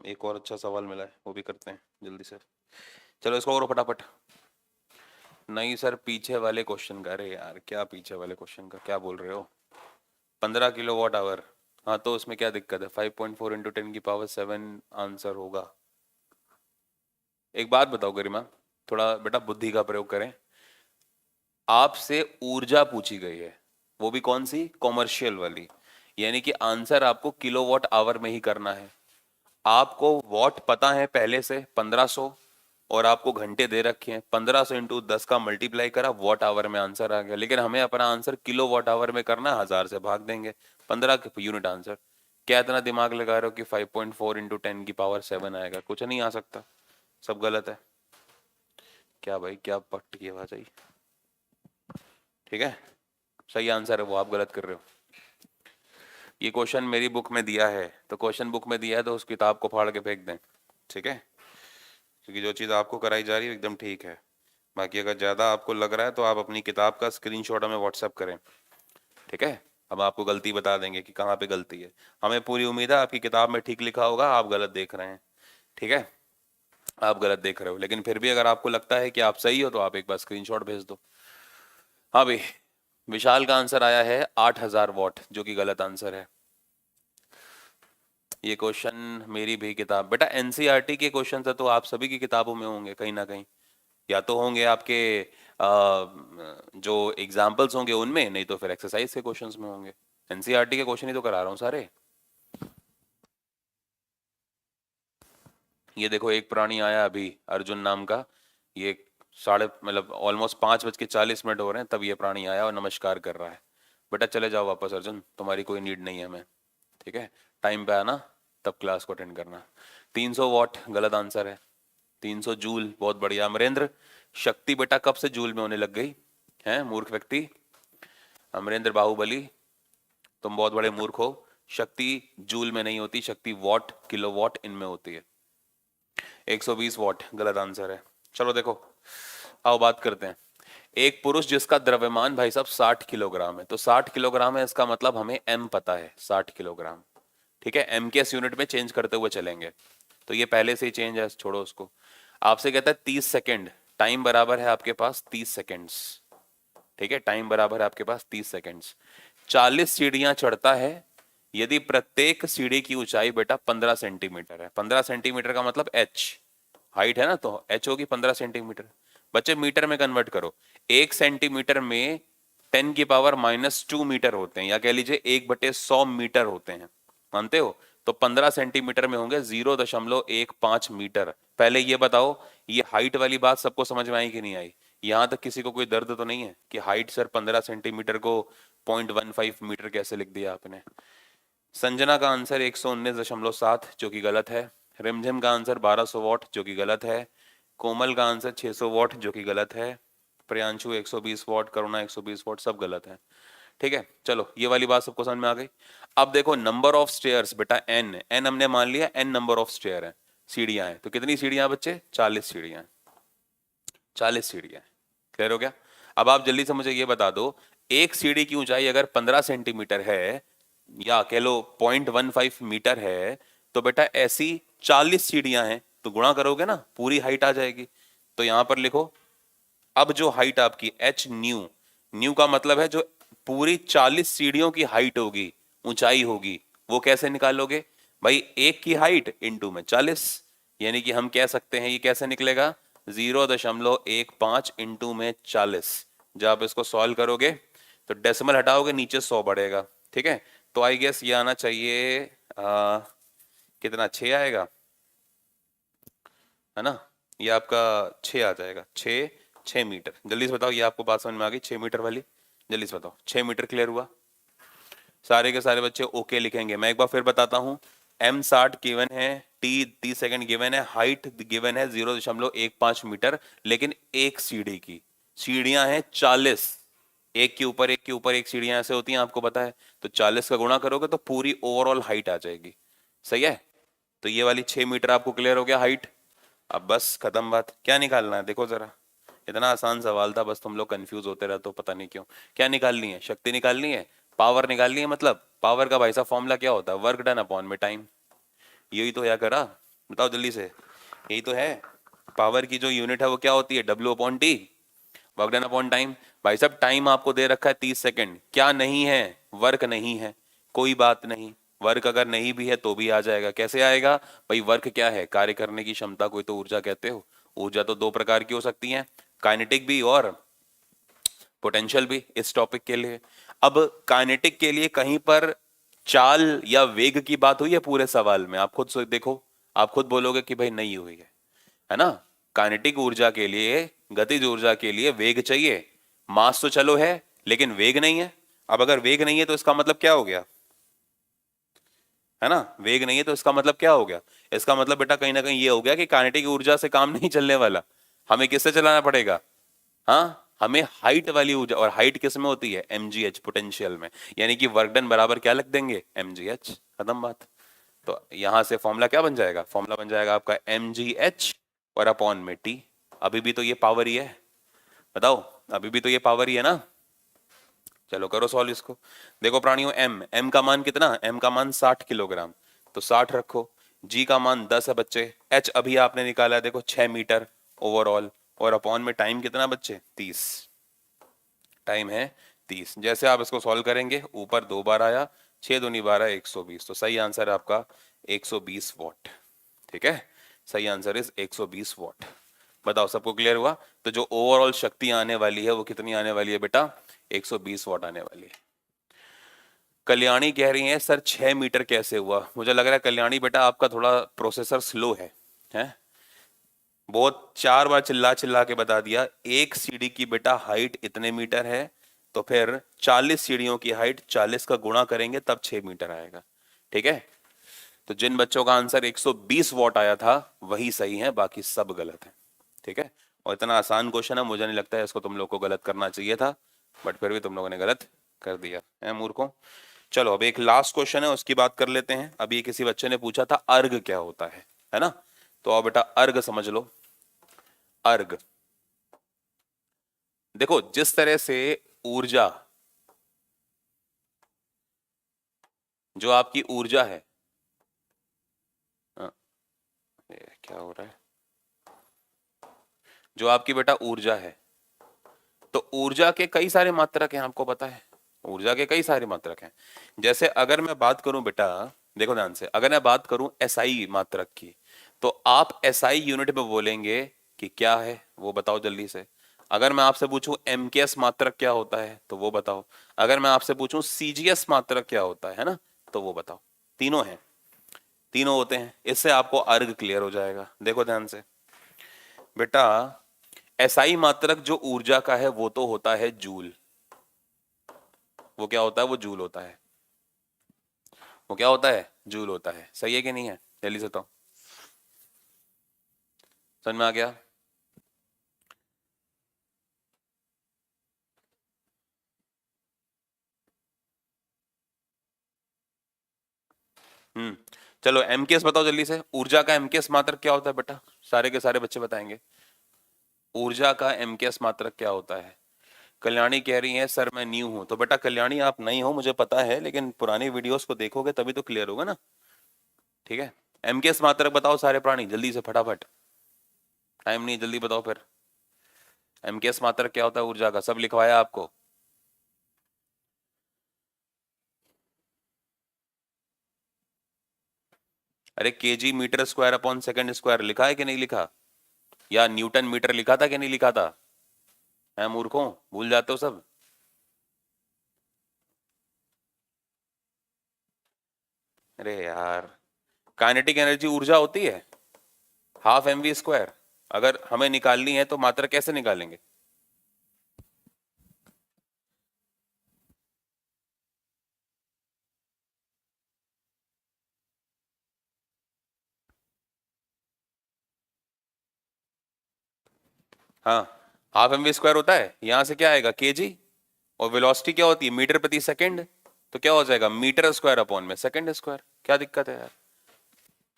एक और अच्छा सवाल मिला है, वो भी करते हैं जल्दी से। चलो इसको करो फटाफट। नहीं सर, पीछे वाले क्वेश्चन का। अरे यार, क्या पीछे वाले क्वेश्चन का क्या बोल रहे हो? 15 किलोवाट आवर, हाँ तो उसमें क्या दिक्कत है? 5.4 इंटू 10 की पावर 7 आंसर होगा। एक बात बताओ गरिमा, थोड़ा बेटा बुद्धि का प्रयोग करें। आपसे ऊर्जा पूछी गई है, वो भी कौन सी? कॉमर्शियल वाली। यानी कि आंसर आपको किलोवाट आवर में ही करना है। आपको वॉट पता है पहले से 1500, और आपको घंटे दे रखे हैं। 1500 इंटू 10 का मल्टीप्लाई करा, वॉट आवर में आंसर आ गया। लेकिन हमें अपना आंसर किलो वॉट आवर में करना, 1000 से भाग देंगे, 15 यूनिट आंसर। क्या इतना दिमाग लगा रहे हो कि 5.4 इंटू 10 की पावर 7 आएगा? कुछ नहीं आ सकता, सब गलत है। क्या भाई, क्या पट्ट की आवाज आई? ठीक है, सही आंसर है वो, आप गलत कर रहे हो। ये क्वेश्चन मेरी बुक में दिया है, तो क्वेश्चन बुक में दिया है तो उस किताब को फाड़ के फेंक दें। ठीक है, क्योंकि जो चीज़ आपको कराई जा रही है एकदम ठीक है। बाकी अगर ज़्यादा आपको लग रहा है तो आप अपनी किताब का स्क्रीनशॉट हमें व्हाट्सएप करें। ठीक है, हम आपको गलती बता देंगे कि कहाँ पे गलती है। हमें पूरी उम्मीद है आपकी किताब में ठीक लिखा होगा, आप गलत देख रहे हैं। ठीक है, आप गलत देख रहे हो, लेकिन फिर भी अगर आपको लगता है कि आप सही हो तो आप एक बार स्क्रीनशॉट भेज दो। हाँ भाई, विशाल का आंसर आया है 8000 वॉट, जो कि गलत आंसर है। ये क्वेश्चन मेरी भी किताब, बेटा एनसीईआरटी के क्वेश्चन है तो आप सभी की किताबों में होंगे कहीं ना कहीं। या तो होंगे आपके जो एग्जाम्पल्स होंगे उनमें, नहीं तो फिर एक्सरसाइज के क्वेश्चंस में होंगे। एनसीईआरटी के क्वेश्चन ही तो करा रहा हूँ सारे। ये देखो एक प्राणी आया अभी, अर्जुन नाम का। ये साढ़े मतलब ऑलमोस्ट 5:40 हो रहे हैं तब ये प्राणी आया और नमस्कार कर रहा है। बेटा चले जाओ वापस अर्जुन, तुम्हारी कोई नीड नहीं है हमें। ठीक है, टाइम पे आना, तब क्लास को अटेंड करना। 300 वॉट गलत आंसर है। 300 जूल बहुत बढ़िया। अमरेंद्र, शक्ति बेटा कब से जूल में होने लग गई है? मूर्ख व्यक्ति, अमरेंद्र बाहुबली, तुम बहुत बड़े मूर्ख हो। शक्ति जूल में नहीं होती, शक्ति वॉट किलोवाट इनमें होती है। 120 वॉट गलत आंसर है। चलो देखो, आओ बात करते हैं। एक पुरुष जिसका द्रव्यमान भाई साहब 60 किलोग्राम है, तो 60 किलोग्राम है, इसका मतलब हमें एम पता है 60 किलोग्राम। ठीक है, एम के एस यूनिट में चेंज करते हुए चलेंगे, तो ये पहले से ही चेंज है, छोड़ो उसको। आपसे कहता है 30 सेकेंड, टाइम बराबर है आपके पास 30 सेकेंड्स। ठीक है, टाइम बराबर है आपके पास 30 सेकेंड्स। 40 सीढ़ियां चढ़ता है, यदि प्रत्येक सीढ़ी की ऊंचाई बेटा 15 सेंटीमीटर है। 15 सेंटीमीटर का मतलब एच, हाइट है ना, तो एच होगी 15 सेंटीमीटर। बच्चे मीटर में कन्वर्ट करो। 1 सेंटीमीटर में 10 की पावर -2 मीटर होते हैं, या कह लीजिए 1/100 मीटर होते हैं। मानते हो? तो 15 सेंटीमीटर में होंगे 0.15 मीटर। पहले ये बताओ, ये हाइट वाली बात सबको समझ में आई कि नहीं आई? यहां तक किसी को कोई दर्द तो नहीं है कि हाइट सर 15 सेंटीमीटर को 0.15 मीटर कैसे लिख दिया आपने। संजना का आंसर 119.7 जो कि गलत है। रिमझिम का आंसर 1200 वॉट जो कि गलत है। कोमल का आंसर 600 वॉट जो कि गलत है। प्रियांशु 120 वॉट, करुणा 120 वॉट, सब गलत है। ठीक है, चलो ये वाली बात सबको समझ में आ गई। अब देखो नंबर ऑफ स्टेयर्स बेटा एन हमने मान लिया, एन नंबर ऑफ स्टेयर है, सीढ़ियां हैं। तो कितनी सीढ़ियां बच्चे? 40 सीढ़ियां, 40 सीढ़ियां। क्लियर हो गया? अब आप जल्दी से मुझे ये बता दो, एक सीढ़ी की ऊंचाई अगर 15 सेंटीमीटर है या कह लो 0.15 मीटर है, तो बेटा ऐसी 40 सीढ़ियां हैं, तो गुणा करोगे ना पूरी हाइट आ जाएगी। तो यहां पर लिखो, अब जो हाइट आपकी एच न्यू, न्यू का मतलब है जो पूरी 40 सीढ़ियों की हाइट होगी, ऊंचाई होगी, वो कैसे निकालोगे भाई? एक की हाइट इंटू में 40, यानी कि हम कह सकते हैं ये कैसे निकलेगा? 0.15 इंटू में 40। जब आप इसको सॉल्व करोगे तो डेसिमल हटाओगे, नीचे 100 बढ़ेगा। ठीक है, तो आई गेस ये आना चाहिए कितना? 6 आएगा, है ना? ये आपका 6 आ जाएगा, 6 मीटर। जल्दी से बताओ, ये आपको बात समझ में आ गई 6 मीटर वाली? जल्दी से बताओ, 6 मीटर क्लियर हुआ? सारे के सारे बच्चे ओके लिखेंगे। मैं एक बार फिर बताता हूं, m 60 गिवन है, t 30 सेकंड गिवन है, हाइट गिवन है 0.15 मीटर, लेकिन एक सीढ़ी की, सीढ़ियां हैं 40, एक के ऊपर एक के ऊपर एक सीढ़ियां ऐसे होती हैं, आपको पता है। तो 40 का गुणा करोगे तो पूरी ओवरऑल हाइट आ जाएगी। सही है? तो ये वाली 6 मीटर आपको क्लियर हो गया हाइट। अब बस खत्म बात। क्या निकालना है देखो जरा, इतना आसान सवाल था, बस तुम लोग कंफ्यूज होते रहते हो, पता नहीं क्यों। क्या निकालनी है? शक्ति निकालनी है, पावर निकालनी है। मतलब पावर का भाई साहब फॉर्मूला क्या होता है? वर्क डन अपॉन में टाइम। यही तो या करा, बताओ जल्दी से, यही तो है। पावर की जो यूनिट है वो क्या होती है? W upon T, work done upon time. भाई साहब टाइम आपको दे रखा है 30 सेकंड, क्या नहीं है? वर्क नहीं है, कोई बात नहीं। वर्क अगर नहीं भी है तो भी आ जाएगा। कैसे आएगा भाई? वर्क क्या है? कार्य करने की क्षमता, कोई तो ऊर्जा कहते हो। ऊर्जा तो दो प्रकार की हो सकती है, काइनेटिक भी और पोटेंशियल भी, इस टॉपिक के लिए। अब काइनेटिक के लिए कहीं पर चाल या वेग की बात हुई है पूरे सवाल में? आप खुद से देखो, आप खुद बोलोगे कि भाई नहीं हुई है ना? काइनेटिक ऊर्जा के लिए, गतिज ऊर्जा के लिए वेग चाहिए। मास तो चलो है, लेकिन वेग नहीं है। अब अगर वेग नहीं है तो इसका मतलब क्या हो गया? है ना? वेग नहीं है तो इसका मतलब क्या हो गया? इसका मतलब बेटा कहीं ना कहीं ये हो गया कि काइनेटिक ऊर्जा से काम नहीं चलने वाला। हमें किससे चलाना पड़ेगा? हाँ, हमें हाइट वाली ऊर्जा। और हाइट किस में होती है? mgh, पोटेंशियल में। यानी कि वर्क डन बराबर क्या लिख देंगे? mgh, खत्म बात। तो यहां से फॉर्मूला क्या बन जाएगा? फॉर्मूला बन जाएगा आपका mgh और अपॉन में t। अभी भी तो ये पावर ही है, बताओ, अभी भी तो ये पावर ही है ना? चलो करो सॉल्व इसको। देखो प्राणियों, m का मान कितना? m का मान 60 किलोग्राम, तो 60 रखो। g का मान 10 है बच्चे। h अभी आपने निकाला है, देखो 6 मीटर ओवरऑल। और अपॉन में टाइम कितना बच्चे? 30, टाइम है 30। जैसे आप इसको सॉल्व करेंगे, ऊपर 2 बार आया, 6 दूनी 12, 120। तो सही आंसर है आपका 120 वॉट। ठीक है, सही आंसर इज 120 वॉट। बताओ सबको क्लियर हुआ? तो जो ओवरऑल शक्ति आने वाली है वो कितनी आने वाली है बेटा? 120 वॉट आने वाली है। कल्याणी कह रही है सर 6 मीटर कैसे हुआ? मुझे लग रहा है कल्याणी बेटा आपका थोड़ा प्रोसेसर स्लो है? बहुत 4 बार चिल्ला चिल्ला के बता दिया। एक सीढ़ी की बेटा हाइट इतने मीटर है, तो फिर 40 सीढ़ियों की हाइट 40 का गुणा करेंगे तब 6 मीटर आएगा। ठीक है, तो जिन बच्चों का आंसर 120 वॉट आया था वही सही है, बाकी सब गलत है। ठीक है, और इतना आसान क्वेश्चन है, मुझे नहीं लगता है इसको तुम लोग को गलत करना चाहिए था, बट फिर भी तुम लोगों ने गलत कर दिया है मूर्खों। चलो अब एक लास्ट क्वेश्चन है, उसकी बात कर लेते हैं। अभी किसी बच्चे ने पूछा था अर्घ क्या होता है ना? तो अब बेटा अर्घ समझ लो। अर्घ देखो, जिस तरह से ऊर्जा, जो आपकी ऊर्जा है, हाँ, ये क्या हो रहा है? जो आपकी बेटा ऊर्जा है, तो ऊर्जा के कई सारे मात्रक हैं, आपको पता है। ऊर्जा के कई सारे मात्रक हैं। जैसे अगर मैं बात करूं बेटा, देखो ध्यान से, अगर मैं बात करूं एसआई मात्रक की, तो आप एसआई यूनिट में बोलेंगे कि क्या है वो बताओ जल्दी से। अगर मैं आपसे पूछूं एमकेएस मात्रक क्या होता है, तो वो बताओ। अगर मैं आपसे पूछूं सीजीएस मात्रक क्या होता है ना, तो वो बताओ। तीनों हैं, तीनों होते हैं। इससे आपको अर्ग क्लियर हो जाएगा। देखो ध्यान से बेटा, एसआई मात्रक जो ऊर्जा का है वो तो होता है जूल। वो क्या होता है? वो जूल होता है। वो क्या होता है? जूल होता है। सही है कि नहीं है? जल्दी से बताओ, समझ में आ गया? हम्म। चलो एमकेएस बताओ जल्दी से, ऊर्जा का एमकेएस मात्रक क्या होता है बेटा? सारे के सारे बच्चे बताएंगे ऊर्जा का एमकेएस मात्रक क्या होता है। कल्याणी कह रही है सर मैं न्यू हूं। तो बेटा कल्याणी आप नहीं हो मुझे पता है, लेकिन पुरानी वीडियोस को देखोगे तभी तो क्लियर होगा ना। ठीक है, एमकेएस मात्रक बताओ सारे प्राणी जल्दी से फटाफट, टाइम नहीं, जल्दी बताओ फिर। एमकेएस मात्रक क्या होता है ऊर्जा का? सब लिखवाया आपको? अरे kg metre square upon second square लिखा है कि नहीं लिखा? या न्यूटन मीटर लिखा था कि नहीं लिखा था? है मूर्खों, भूल जाते हो सब। अरे यार, काइनेटिक एनर्जी ऊर्जा होती है हाफ एम वी स्क्वायर। अगर हमें निकालनी है तो मात्रा कैसे निकालेंगे? हाँ, हाफ एम वी स्क्वायर होता है, यहां से क्या आएगा? केजी। और वेलोसिटी क्या होती है? मीटर प्रति सेकंड। तो क्या हो जाएगा? मीटर स्क्वायर अपॉन में सेकंड स्क्वायर। क्या दिक्कत है यार?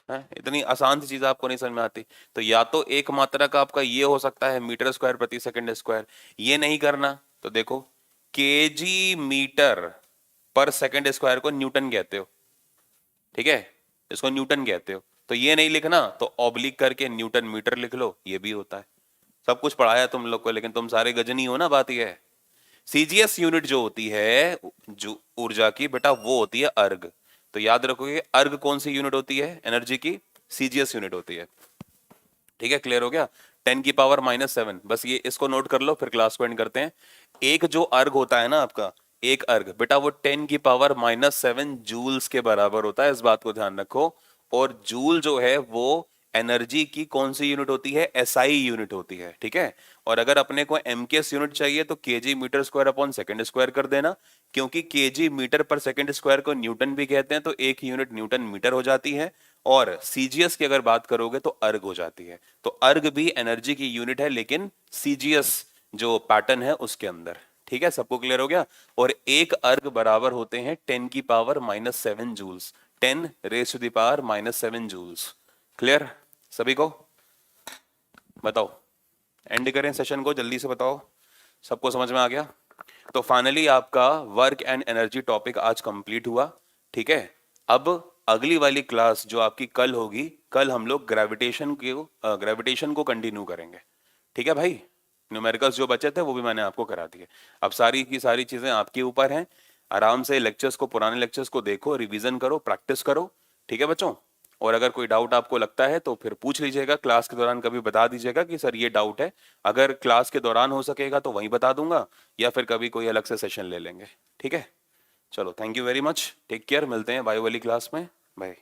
है इतनी आसान सी चीज आपको नहीं समझ में आती? तो या तो एक मात्रा का आपका ये हो सकता है मीटर स्क्वायर प्रति सेकंड स्क्वायर, ये नहीं करना तो देखो KG metre per second square को न्यूटन कहते हो। ठीक है, इसको न्यूटन कहते हो। तो ये नहीं लिखना तो ऑब्लिक करके न्यूटन मीटर लिख लो, ये भी होता है। सब कुछ पढ़ाया तुम लोग को, लेकिन तुम सारे गजनी हो ना, बात ये है। सीजीएस यूनिट जो होती है जो ऊर्जा की बेटा, वो होती है अर्ग। तो याद रखोगे अर्ग कौन सी यूनिट होती है एनर्जी की? सीजीएस यूनिट होती है। ठीक है, क्लियर हो गया? 10⁻⁻⁷ बस ये इसको नोट कर लो, फिर क्लास को एंड करते हैं। एक जो अर्ग होता है ना आपका, एक अर्ग बेटा वो 10⁻⁻7 जूल्स के बराबर होता है, इस बात को ध्यान रखो। और जूल जो है वो एनर्जी की कौन सी यूनिट होती है? एसआई यूनिट होती है। ठीक है, और अगर अपने को एमकेएस यूनिट चाहिए तो kg metre square upon second square कर देना, क्योंकि kg metre per second square को न्यूटन भी कहते हैं, तो एक यूनिट न्यूटन मीटर हो जाती है। और सीजीएस की अगर बात करोगे तो अर्ग हो जाती है। तो अर्ग भी एनर्जी की यूनिट है, लेकिन सीजीएस जो पैटर्न है उसके अंदर। ठीक है, सबको क्लियर हो गया? और एक अर्ग बराबर होते हैं 10⁻⁻7 जूल्स, 10⁻⁻7 जूल्स। क्लियर सभी को? बताओ, एंड करें सेशन को, जल्दी से बताओ, सबको समझ में आ गया? तो फाइनली आपका वर्क एंड एनर्जी टॉपिक आज कंप्लीट हुआ। ठीक है, अब अगली वाली क्लास जो आपकी कल होगी, कल हम लोग ग्रेविटेशन को कंटिन्यू करेंगे। ठीक है भाई, न्यूमेरिकल्स जो बचे थे वो भी मैंने आपको करा दिए। अब सारी की सारी चीजें आपके ऊपर हैं। आराम से लेक्चर्स को, पुराने लेक्चर्स को देखो, रिवीजन करो, प्रैक्टिस करो। ठीक है बच्चों? और अगर कोई डाउट आपको लगता है तो फिर पूछ लीजिएगा क्लास के दौरान, कभी बता दीजिएगा कि सर ये डाउट है। अगर क्लास के दौरान हो सकेगा तो वहीं बता दूंगा, या फिर कभी कोई अलग से सेशन ले लेंगे। ठीक है, चलो thank you very much, take care, मिलते हैं बायो वाली क्लास में। बाय।